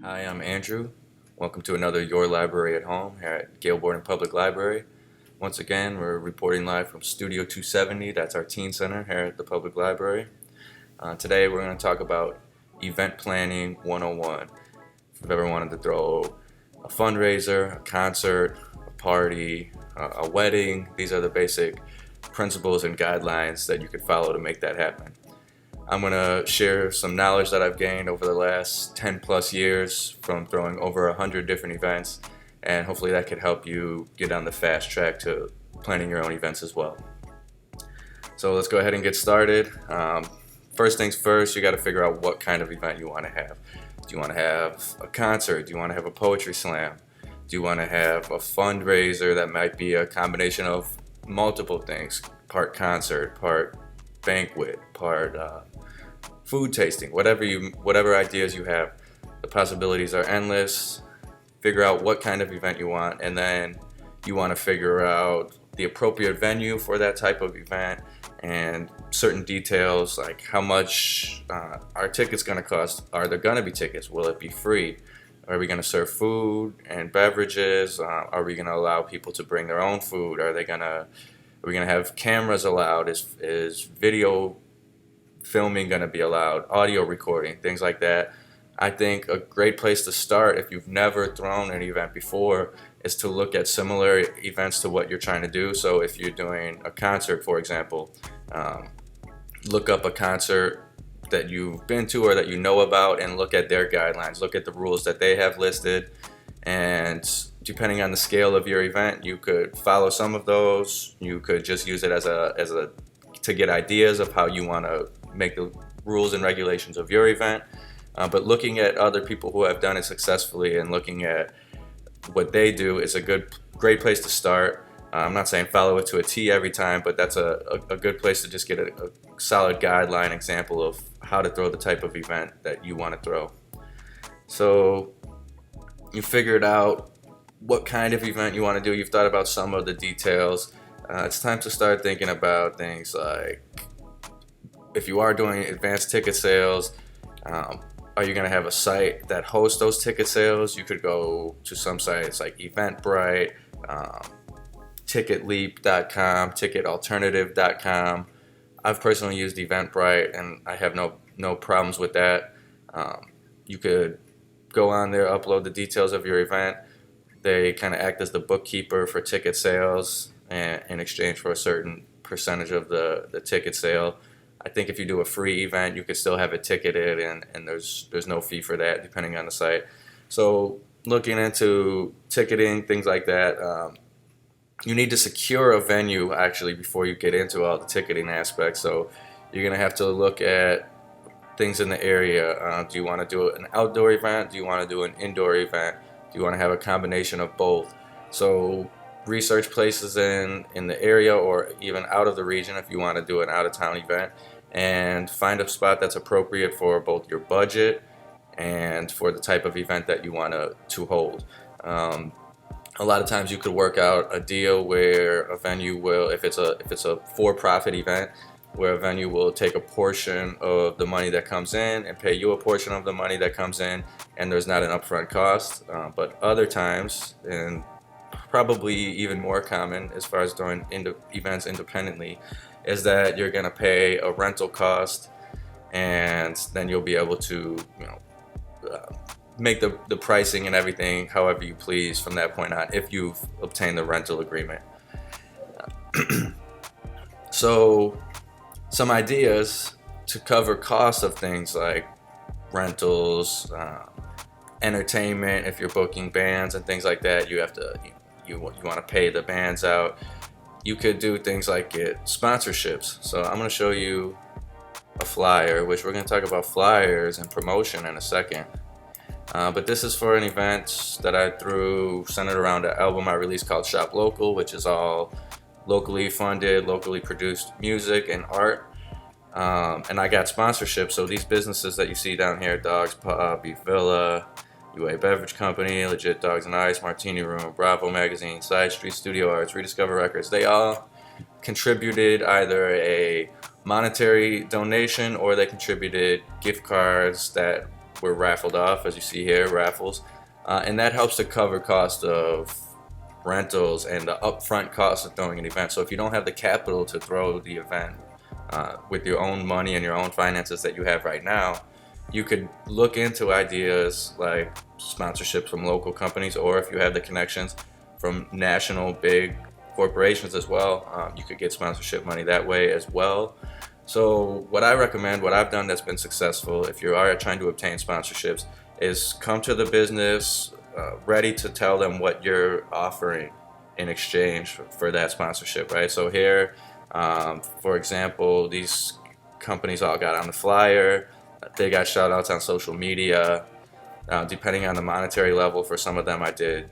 Hi, I'm Andrew. Welcome to another Your Library at Home here at Gale Borden Public Library. Once again, we're reporting live from Studio 270. That's our teen center here at the Public Library. Today we're going to talk about Event Planning 101. If you've ever wanted to throw a fundraiser, a concert, a party, a wedding, these are the basic principles and guidelines that you could follow to make that happen. I'm going to share some knowledge that I've gained over the last 10 plus years from throwing over 100 different events, and hopefully that could help you get on the fast track to planning your own events as well. So let's go ahead and get started. First things first, you got to figure out what kind of event you want to have. Do you want to have a concert? Do you want to have a poetry slam? Do you want to have a fundraiser that might be a combination of multiple things, part concert, part banquet, part food tasting, whatever ideas you have. The possibilities are endless. Figure out what kind of event you want, and then you want to figure out the appropriate venue for that type of event and certain details like how much are tickets going to cost. Are there going to be tickets? Will it be free? Are we going to serve food and beverages? Are we going to allow people to bring their own food? Are we going to have cameras allowed? Is video filming going to be allowed? Audio recording, things like that. I think a great place to start if you've never thrown an event before is to look at similar events to what you're trying to do. So if you're doing a concert, for example, look up a concert that you've been to or that you know about and look at their guidelines, look at the rules that they have listed, and depending on the scale of your event, you could follow some of those. You could just use it as a to get ideas of how you want to make the rules and regulations of your event. But looking at other people who have done it successfully and looking at what they do is a great place to start. I'm not saying follow it to a T every time, but that's a good place to just get a solid guideline example of how to throw the type of event that you want to throw. So you figured out what kind of event you want to do. You've thought about some of the details. It's time to start thinking about things like if you are doing advanced ticket sales, are you going to have a site that hosts those ticket sales? You could go to some sites like Eventbrite, Ticketleap.com, Ticketalternative.com. I've personally used Eventbrite and I have no problems with that. You could go on there, upload the details of your event. They kind of act as the bookkeeper for ticket sales and in exchange for a certain percentage of the ticket sale. I think if you do a free event, you could still have it ticketed, and there's no fee for that depending on the site. So looking into ticketing, things like that, you need to secure a venue actually before you get into all the ticketing aspects. So you're going to have to look at things in the area. Do you want to do an outdoor event? Do you want to do an indoor event? Do you want to have a combination of both? So research places in the area or even out of the region if you want to do an out-of-town event, and find a spot that's appropriate for both your budget and for the type of event that you want to hold. A lot of times you could work out a deal where a venue will, if it's a for-profit event, where a venue will take a portion of the money that comes in and pay you a portion of the money that comes in, and there's not an upfront cost. But other times, and probably even more common as far as doing events independently, is that you're going to pay a rental cost, and then you'll be able to make the pricing and everything however you please from that point on if you've obtained the rental agreement. So some ideas to cover costs of things like rentals, entertainment. If you're booking bands and things like that, you want to pay the bands out. You could do things like get sponsorships. So I'm going to show you a flyer, which we're going to talk about flyers and promotion in a second. But this is for an event that I threw centered around an album I released called Shop Local, which is all locally funded, locally produced music and art. And I got sponsorships. So these businesses that you see down here, Dogs Pub, Beef Villa, UA Beverage Company, Legit Dogs and Ice, Martini Room, Bravo Magazine, Side Street Studio Arts, Rediscover Records, they all contributed either a monetary donation or they contributed gift cards that were raffled off, as you see here, raffles, and that helps to cover cost of rentals and the upfront cost of throwing an event. So if you don't have the capital to throw the event with your own money and your own finances that you have right now, you could look into ideas like sponsorships from local companies, or if you have the connections from national big corporations as well, you could get sponsorship money that way as well. So what I recommend, what I've done that's been successful, if you are trying to obtain sponsorships, is come to the business ready to tell them what you're offering in exchange for that sponsorship, right? So here, for example, these companies all got on the flyer. They got shout outs on social media. Depending on the monetary level, for some of them I did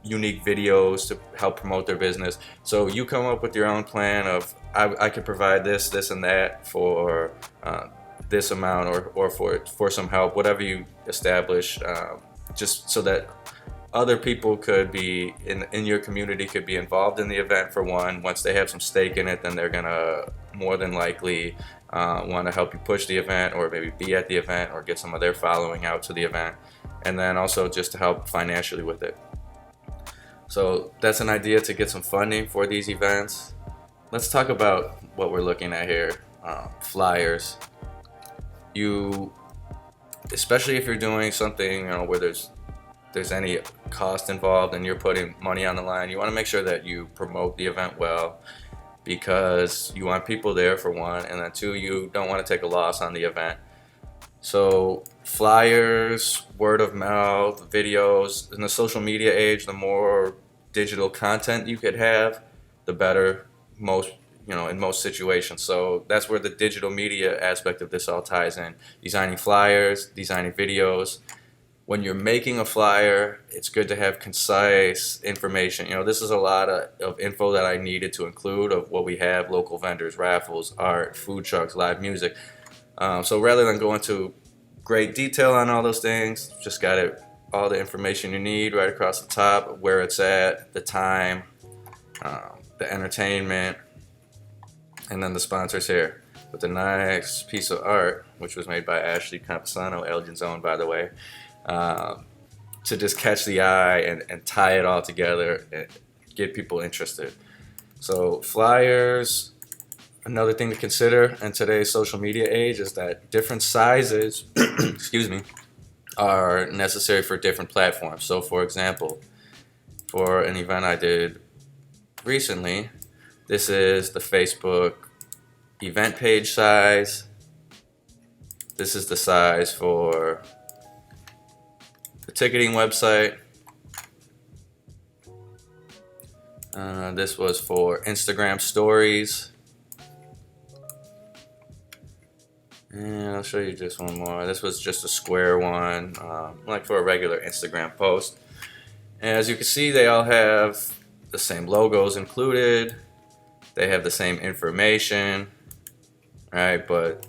unique videos to help promote their business. So you come up with your own plan of, I could provide this, and that for this amount, or for some help, whatever you establish, just so that other people could be in your community could be involved in the event. For one, once they have some stake in it, then they're gonna more than likely want to help you push the event, or maybe be at the event, or get some of their following out to the event, and then also just to help financially with it. So that's an idea to get some funding for these events. Let's talk about what we're looking at here. Flyers. Especially if you're doing something where there's any cost involved and you're putting money on the line, you want to make sure that you promote the event well, because you want people there, for one, and then two, you don't want to take a loss on the event. So flyers, word of mouth, videos. In the social media age, the more digital content you could have, the better, in most situations. So that's where the digital media aspect of this all ties in. Designing flyers, designing videos. When you're making a flyer, it's good to have concise information. This is a lot of info that I needed to include, of what we have: local vendors, raffles, art, food trucks, live music. So rather than go into great detail on all those things, just got all the information you need right across the top: where it's at, the time, the entertainment, and then the sponsors here with a nice piece of art, which was made by Ashley Camposano, Elgin's own, by the way, to just catch the eye and tie it all together and get people interested. So flyers. Another thing to consider in today's social media age is that different sizes excuse me, are necessary for different platforms. So for example, for an event I did recently, this is the Facebook event page size. This is the size for the ticketing website. This was for Instagram stories. And I'll show you just one more. This was just a square one, like for a regular Instagram post. And as you can see, they all have the same logos included. They have the same information, right? But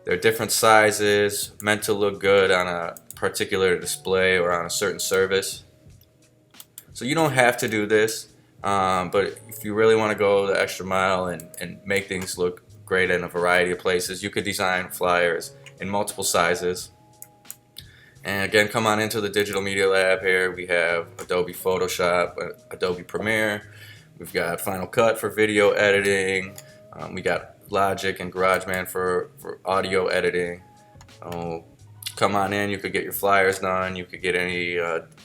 they're different sizes, meant to look good on a particular display or on a certain service. So you don't have to do this, but if you really want to go the extra mile and make things look great in a variety of places, you could design flyers in multiple sizes. And again, come on into the Digital Media Lab here. We have Adobe Photoshop, Adobe Premiere. We've got Final Cut for video editing. We got Logic and GarageBand for audio editing. Come on in. You could get your flyers done. You could get any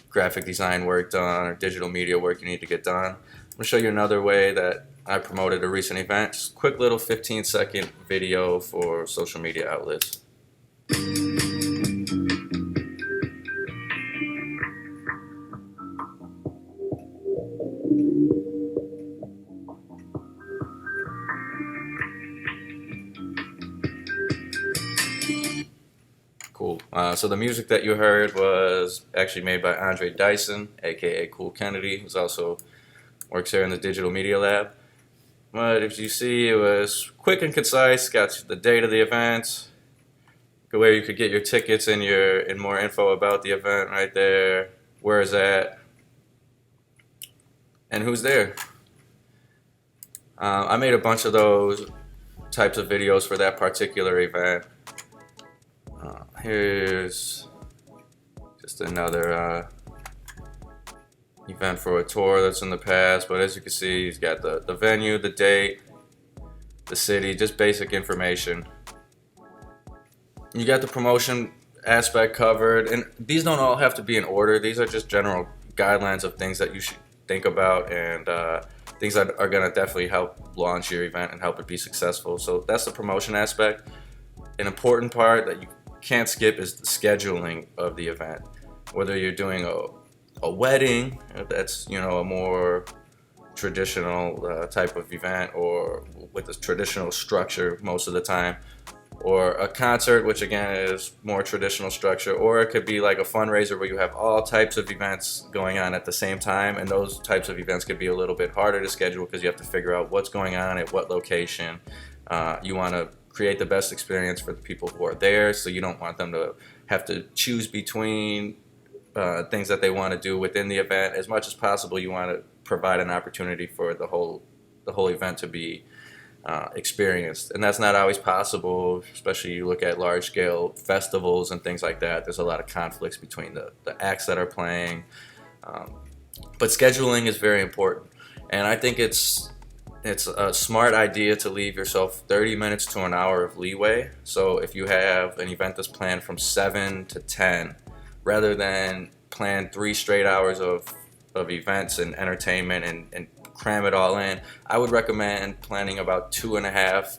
graphic design work done or digital media work you need to get done. I'm going to show you another way that I promoted a recent event. Just a quick little 15-second video for social media outlets. Cool. So the music that you heard was actually made by Andre Dyson, aka Cool Kennedy, who's also works here in the Digital Media Lab. But as you see, it was quick and concise. Got the date of the event, where you could get your tickets and more info about the event right there. Where is that? And who's there? I made a bunch of those types of videos for that particular event. Here's just another event for a tour that's in the past, but as you can see, he's got the venue, the date, the city, just basic information. You got the promotion aspect covered, and these don't all have to be in order. These are just general guidelines of things that you should think about, and things that are going to definitely help launch your event and help it be successful. So that's the promotion aspect. An important part that you can't skip is the scheduling of the event. Whether you're doing a wedding, that's a more traditional type of event, or with a traditional structure most of the time, or a concert, which again is more traditional structure, or it could be like a fundraiser where you have all types of events going on at the same time, and those types of events could be a little bit harder to schedule because you have to figure out what's going on at what location. You want to create the best experience for the people who are there, so you don't want them to have to choose between things that they want to do within the event. As much as possible, you want to provide an opportunity for the whole event to be experienced, and that's not always possible, especially you look at large-scale festivals and things like that. There's a lot of conflicts between the acts that are playing, but scheduling is very important, and I think it's a smart idea to leave yourself 30 minutes to an hour of leeway. So if you have an event that's planned from 7 to 10, rather than plan 3 straight hours of events and entertainment and cram it all in, I would recommend planning about 2.5,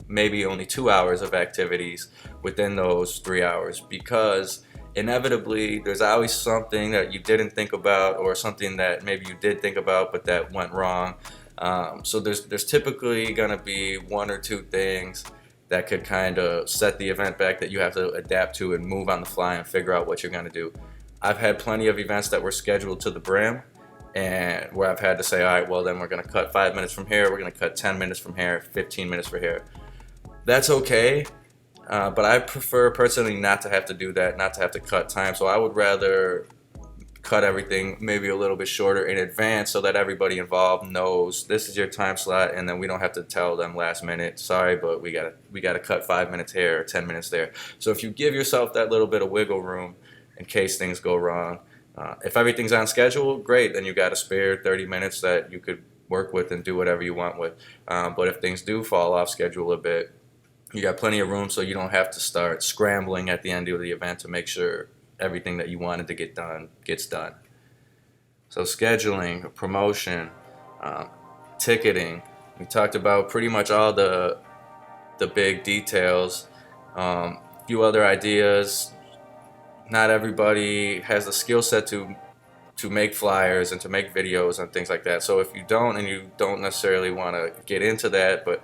maybe only 2 hours of activities within those 3 hours, because inevitably there's always something that you didn't think about, or something that maybe you did think about but that went wrong. So there's typically going to be 1 or 2 things that could kind of set the event back that you have to adapt to and move on the fly and figure out what you're going to do. I've had plenty of events that were scheduled to the brim, and where I've had to say, all right, well then we're going to cut 5 minutes from here, we're going to cut 10 minutes from here, 15 minutes from here. That's okay, but I prefer personally not to have to do that, not to have to cut time. So I would rather cut everything maybe a little bit shorter in advance, so that everybody involved knows this is your time slot, and then we don't have to tell them last minute, sorry, but we gotta cut 5 minutes here or 10 minutes there. So if you give yourself that little bit of wiggle room in case things go wrong, if everything's on schedule, great, then you got a spare 30 minutes that you could work with and do whatever you want with. But if things do fall off schedule a bit, you got plenty of room, so you don't have to start scrambling at the end of the event to make sure everything that you wanted to get done gets done. So scheduling, promotion, ticketing, we talked about pretty much all the big details. A few other ideas. Not everybody has the skill set to make flyers and to make videos and things like that. So if you don't, and you don't necessarily want to get into that, but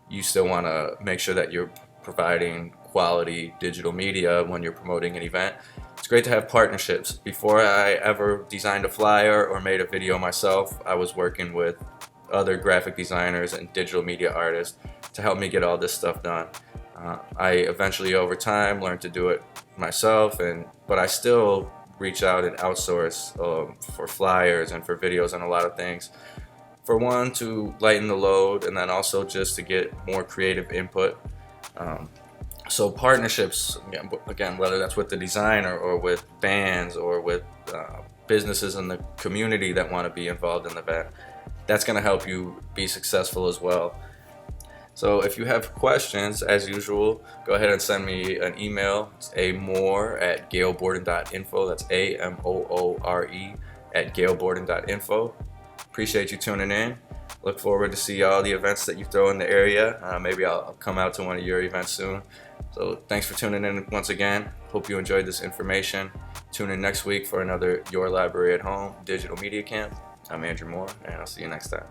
you still want to make sure that you're providing quality digital media when you're promoting an event, it's great to have partnerships. Before I ever designed a flyer or made a video myself, I was working with other graphic designers and digital media artists to help me get all this stuff done. I eventually, over time, learned to do it myself, but I still reach out and outsource for flyers and for videos and a lot of things. For one, to lighten the load, and then also just to get more creative input. So partnerships, again, whether that's with the designer or with bands or with businesses in the community that want to be involved in the event, that's going to help you be successful as well. So if you have questions, as usual, go ahead and send me an email. It's amoore@galeborden.info. That's AMOORE@galeborden.info. Appreciate you tuning in. Look forward to see all the events that you throw in the area. Maybe I'll come out to one of your events soon. So thanks for tuning in once again. Hope you enjoyed this information. Tune in next week for another Your Library at Home digital media camp. I'm Andrew Moore, and I'll see you next time.